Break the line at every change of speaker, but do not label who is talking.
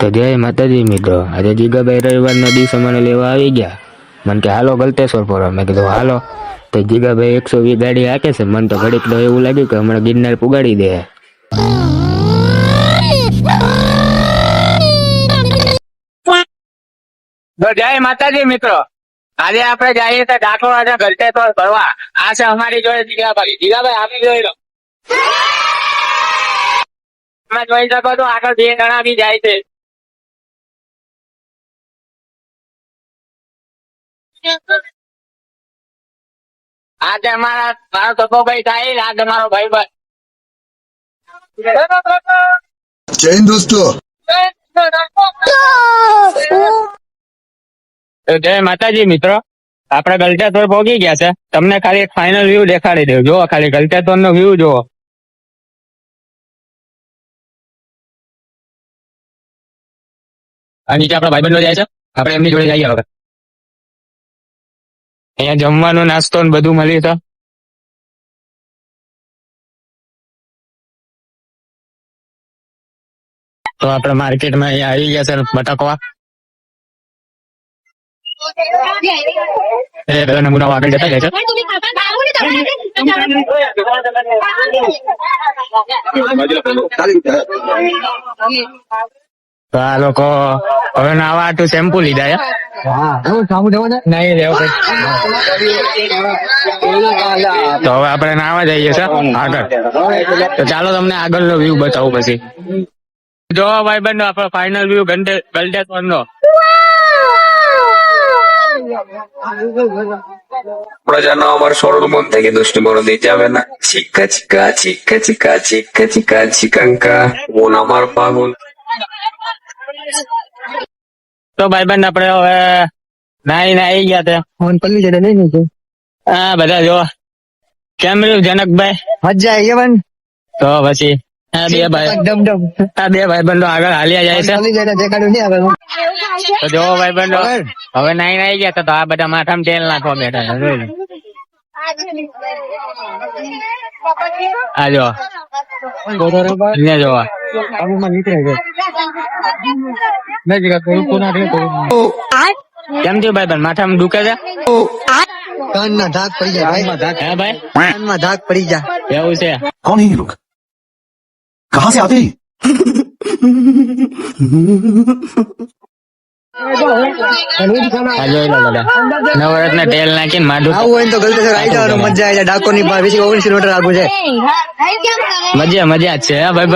તો જય માતાજી મિત્રો, આજે જીગાભાઈ રવિવારના દિવસે મને લેવા આવી ગયા. મને કે હાલો ગલતેશ્વર પર. મેં કીધું હાલો. તો જીગાભાઈ 120 ગાડી હાકે છે. મને તો ઘડીક તો એવું લાગ્યું કે હમણાં ગિરનાર પુગાડી દે.
તો જય માતાજી મિત્રો, આજે આપણે જઈએ તો ડાકોર ગલતેશ્વર ફરવા. આ છે અમારી જોડે જીગાભાઈ. જીગાભાઈ આપી જોઈ લો, તમે જોઈ શકો છો આગળ 2 જણા બી જાય છે. આજે મારો તપોભાઈ સાહિલ, આજે મારો ભાઈ બંધ.
જય હિન્દ દોસ્તો.
જય માતાજી મિત્રો, આપણે ગલતેશ્વર પહોંચી ગયા છે. તમને ખાલી એક ફાઇનલ વ્યૂ દેખાડી દઉં. જુઓ ખાલી ગલતેશ્વર નો વ્યૂ જુઓ. આ નીચે આપણા ભાઈબંધો જાય છે, આપણે એમની જોડે જઈએ હવે. અહીંયા જમવાનું, નાસ્તો ને બધું મળ્યું છે. તો આપણે માર્કેટમાં અહીંયા આવી ગયા છે ભટકવા. પેલા નમૂના આગળ જતા જાય છે. તો આ લોકો હવે નાવા આટલું શેમ્પુ લીધા છે. નહીં લેવું. તો હવે આપણે નાવા જઈએ છે આગળ. તો ચાલો તમને આગળનો વ્યૂ બતાવું પછી. જો ભાઈ બંધો આપણો ફાઇનલ વ્યૂ ગલતેશ્વર નો.
প্রজানো আমার সরল মন থেকে দুষ্টু মন দিয়ে যাবে না। চিকা চিকা চিকা চিকা চিকা চিকা চিকাঙ্কা মন আমার পাগল।
તો ભાઈબંધ આપણે હવે નાઈ આવી ગયા છે. હા બધા જો કેમ રહ્યું જનકભાઈ?
મજા આવી પણ
તો પછી આ બે ભાઈબંધો આગળ હાલ્યા જાય છે. તો જો ભાઈબંધો હવે નાઈ આવી ગયા તો આ બધા માથામાં તેલ નાખવા બેઠા છે. જોઈ લો. આ જો અહીંયા જોવા કેમ થયું ભાઈબંધ? માથામાં દુખે છે?
કાનમાં ધાક પડી જાય ભાઈ.
હે ભાઈ?
કાનમાં ધાક પડી જાય.
એવું છે?
कौन है ये लोग? कहाँ से आते हैं?
આ જોઈ લો બધા નવરત્ન તેલ નાખીને માથું.
આવું હોય ને તો ગલતેશ્વર આવી જવાનું, મજા આવી જાય. ડાકોર ની 19 કિલોમીટર આગળ છે.
મજા જ છે હા ભાઈ.